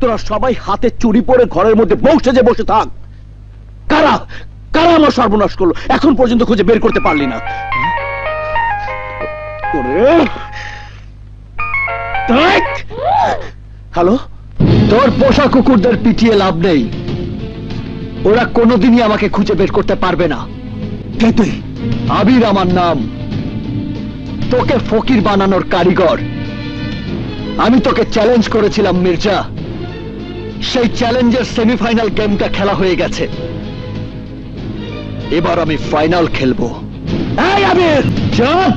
তোরা সবাই হাতে চুরি পরে ঘরের মধ্যে বসে থাক। কারা কারা আমার সর্বনাশ করলো এখন পর্যন্ত খুঁজে বের করতে পারলি না? হ্যালো, তোর পোষা কুকুরদের পিটিয়ে লাভ নেই, ওরা কোনোদিনই আমাকে খুঁজে বের করতে পারবে না। কে তুই? আবির আমার নাম, তোকে ফকির বানানোর কারিগর। আমি তোকে চ্যালেঞ্জ করেছিলাম মির্জা, সেই চ্যালেঞ্জের সেমিফাইনাল গেমটা খেলা হয়ে গেছে, এবার আমি ফাইনাল খেলবো। এই আবির, চুপ!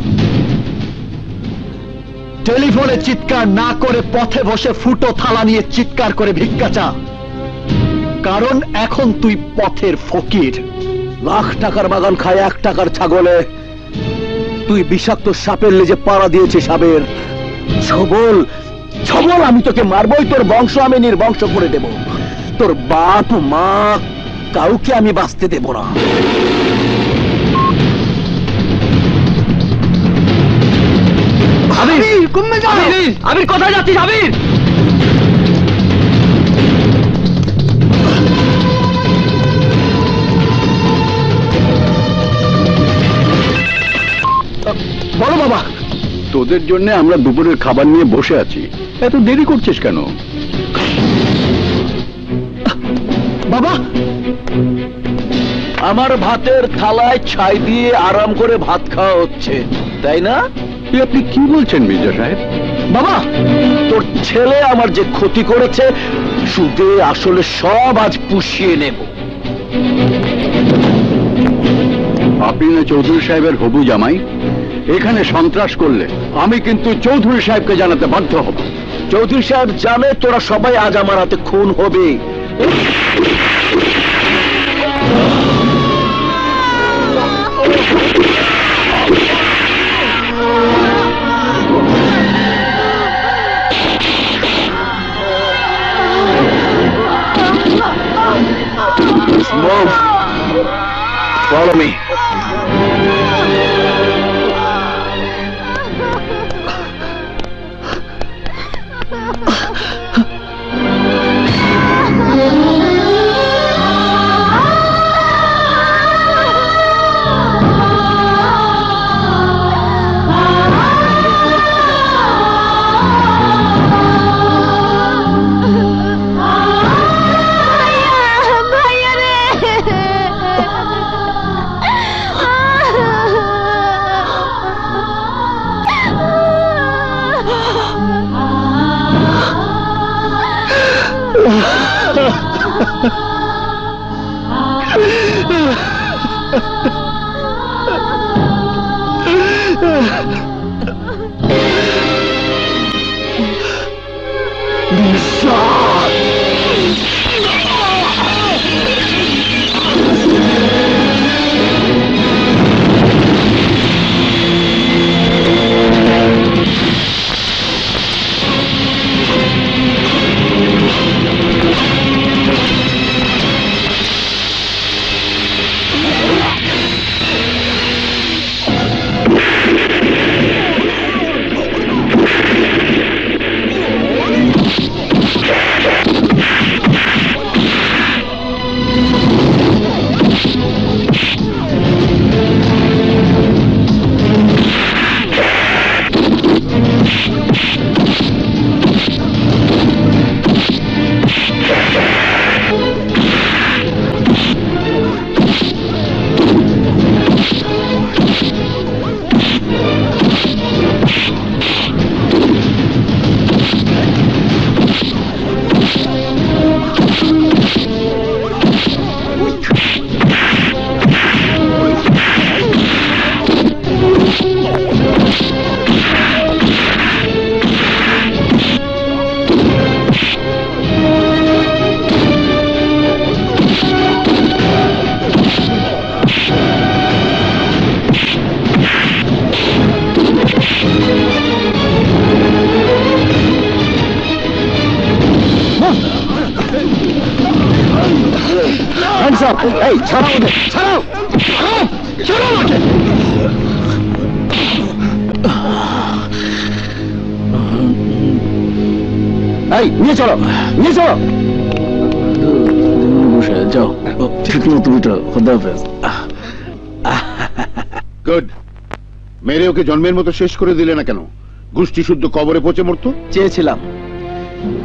টেলিফোনে চিৎকার না করে পথে বসে ফুটো থালা নিয়ে চিৎকার করে ভিক্ষা চা, কারণ এখন তুই পথের ফকির। লাখ টাকার বাগান খায় 1 টাকার ছাগলে। তুই বিষাক্ত সাপের লেজে পাড়া দিয়েছিস সাপের। ছবল ছবল আমি তোকে মারবই, তোর বংশ আমি নির্বংশ করে দেব। তোর বাপ মা কাউকে আমি বাঁচতে দেব না। আবির কোথায় যাচ্ছিস আবির? বলো বাবা। তোদের জন্য আমরা দুপুরের খাবার নিয়ে বসে আছি, এত দেরি করছিস কেন? বাবা, আমার ভাতের থালায় ছাই দিয়ে আরাম করে ভাত খাওয়া হচ্ছে, তাই না? আপনি কি বলছেন মির্জা সাহেব? বাবা, তোর ছেলে আমার যে ক্ষতি করেছে সুদে আসলে সব আজ পুষিয়ে নেব। আপনি না চৌধুরী সাহেবের হবু জামাই? এখানে সন্ত্রাস করলে আমি কিন্তু চৌধুরী সাহেবকে জানাতে বাধ্য হব। চৌধুরী সাহেব জানে তোরা সবাই আজ আমার হাতে খুন হবে। Move. Follow me. এই ছাড়াও ওদের, ছাড়াও, ছাড়াও, ছাড়াও ওদের। এই নিয়ে চলো, নিয়ে চলো। বসে যাও, ঠিক মতো উঠো। খোদা হাফেজ। গুড। মেরে ওকে জন্মের মতো শেষ করে দিলে না কেন? গোষ্ঠী শুদ্ধ কবরে পচে মরতো। চেয়েছিলাম,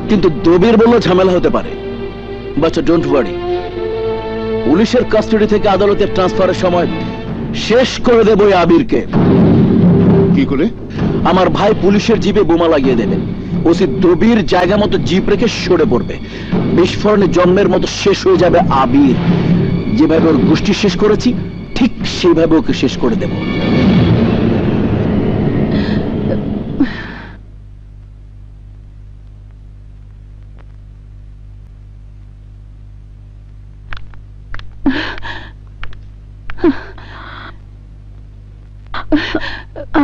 কিন্তু দবির বলল ঝামেলা হতে পারে। বাচ্চা ডোন্ট ওয়ারি, পুলিশের কাস্টডি থেকে আদালতের ট্রান্সফারের সময় শেষ করে দেব ওই আবিরকে। কি করে? আমার ভাই পুলিশের জিপে বোমা লাগিয়ে দেবে, ওসি দবির জায়গা মতো জিপ রেখে সরে পড়বে, বিস্ফোরণে জন্মের মতো শেষ হয়ে যাবে আবির। যেভাবে ওর গোষ্ঠী শেষ করেছি ঠিক সেইভাবে ওকে শেষ করে দেব।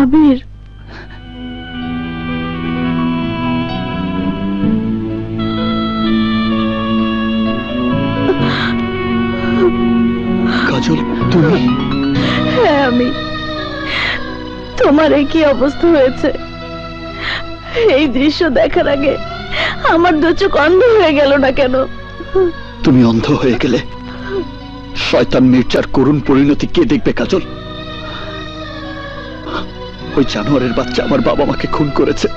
আবির, কাজল, তুমি? হ্যাঁ আমি। তোমার এই কি অবস্থা হয়েছে? এই দৃশ্য দেখার আগে আমার দু চোখ অন্ধ হয়ে গেল না কেন? তুমি অন্ধ হয়ে গেলে শয়তান মির্জার করুণ পরিণতি কে দেখবে কাজল? ওই জানোয়ারের বাচ্চা আমার বাবা মাকে খুন করেছে।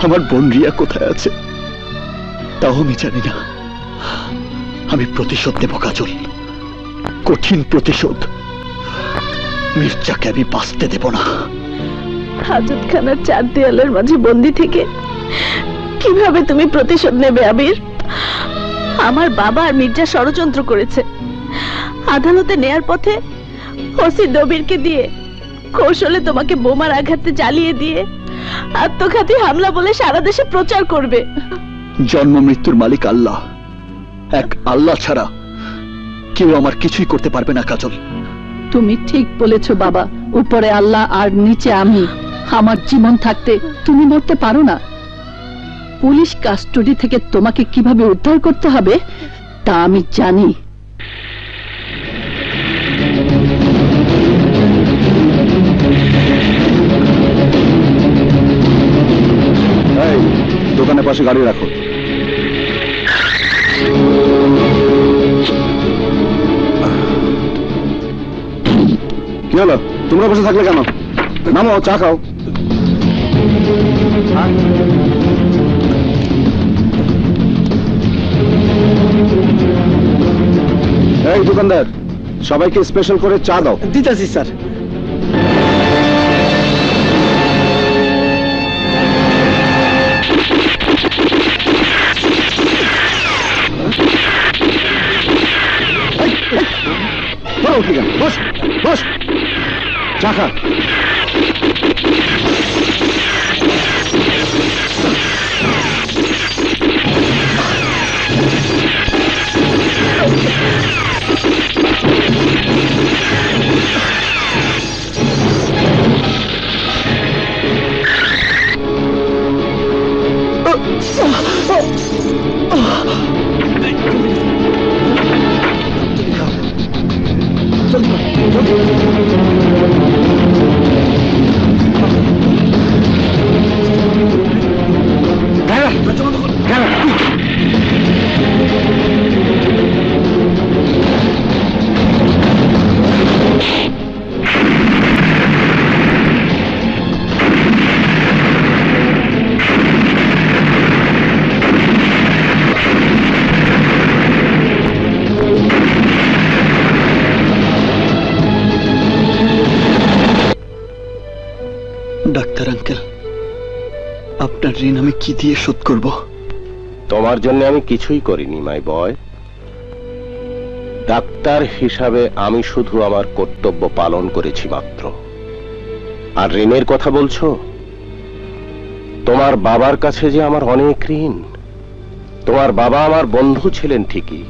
আমার বোন রিয়া কোথায় আছে তাও আমি জানি না। আমি প্রতিশোধ নেব কাজল, কঠিন প্রতিশোধ। মির্জাকে আমি বাঁচতে দেব না। হাজতখানার চার দেয়ালের মাঝে বন্দি থেকে কিভাবে তুমি প্রতিশোধ নেবে আবির? আমার বাবা আর মির্জা ষড়যন্ত্র করেছে। আদালতে নেয়ার পথে ওসি দবিরকে দিয়ে কৌশলে তোমাকে বোমার আঘাতে জ্বালিয়ে দিয়ে আত্মঘাতী হামলা বলে সারা দেশে প্রচার করবে। জন্ম মৃত্যুর মালিক আল্লাহ, এক আল্লাহ ছাড়া কেউ আমার কিছুই করতে পারবে না কাজল। তুমি ঠিক বলেছো বাবা, উপরে আল্লাহ আর নিচে আমি। আমার জীবন থাকতে তুমি মরতে পারো না। পুলিশ কাস্টডি থেকে তোমাকে কিভাবে উদ্ধার করতে হবে তা আমি জানি। এই দোকানের পাশে গাড়ি রাখো। কি হলো, তোমরা বসে থাকলে কেন? নামো, চা খাও। এই দোকানদার, সবাইকে স্পেশাল করে চা দাও। দিতেছি স্যার। বস বস, চা খা। ডাক্তার আঙ্কেল, আপনার ঋণ আমি কি দিয়ে শোধ করব? তোমার জন্য আমি কিছুই করিনি মাই বয়। ডাক্তার হিসাবে আমি শুধু আমার কর্তব্য পালন করেছি মাত্র। আর ঋণের কথা বলছো? তোমার বাবার কাছে যে আমার অনেক ঋণ। তোমার বাবা আমার বন্ধু ছিলেন ঠিকই,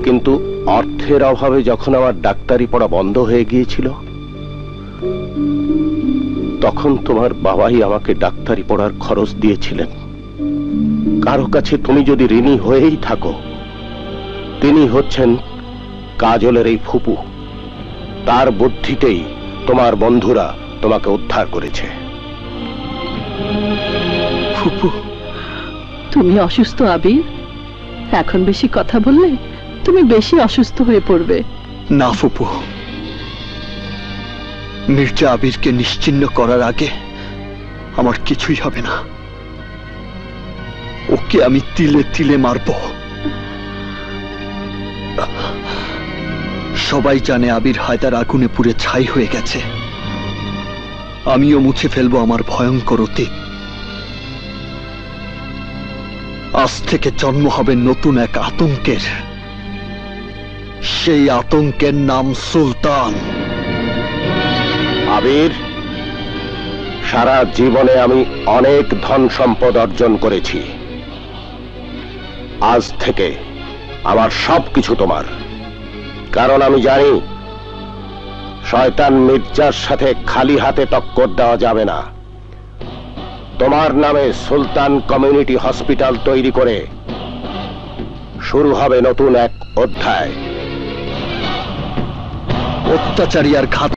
কিন্তু অর্থের অভাবে যখন আমার ডাক্তারি পড়া বন্ধ হয়ে গিয়েছিল তখন তোমার বাবাই আমাকে ডাক্তারি পড়ার খরচ দিয়েছিলেন। কারো কাছে তুমি যদি ঋণী হয়েই থাকো, তিনি হচ্ছেন কাজলের এই ফুপু। তার বুদ্ধিতেই তোমার বন্ধুরা তোমাকে উদ্ধার করেছে। ফুপু। তুমি অসুস্থ আবির, এখন বেশি কথা বললে তুমি বেশি অসুস্থ হয়ে পড়বে। না ফুপু, মির্জা আবিরকে নিশ্চিহ্ন করার আগে আমার কিছুই হবে না। ওকে আমি তিলে তিলে মারব। সবাই জানে আবির হায়দার আগুনে পুড়ে ছাই হয়ে গেছে। আমিও মুছে ফেলবো আমার ভয়ঙ্কর অতীত। আজ থেকে জন্ম হবে নতুন এক আতঙ্কের। সেই আতঙ্কের নাম সুলতান। আবির, সারা জীবনে আমি অনেক ধন সম্পদ অর্জন করেছি। আজ থেকে আমার সবকিছু তোমার। কারণ আমি জানি শয়তান মির্জার সাথে খালি হাতে টক্কর দেওয়া যাবে না। তোমার নামে সুলতান কমিউনিটি হসপিটাল তৈরি করে শুরু হবে নতুন এক অধ্যায়। অত্যাচারী আর ঘাত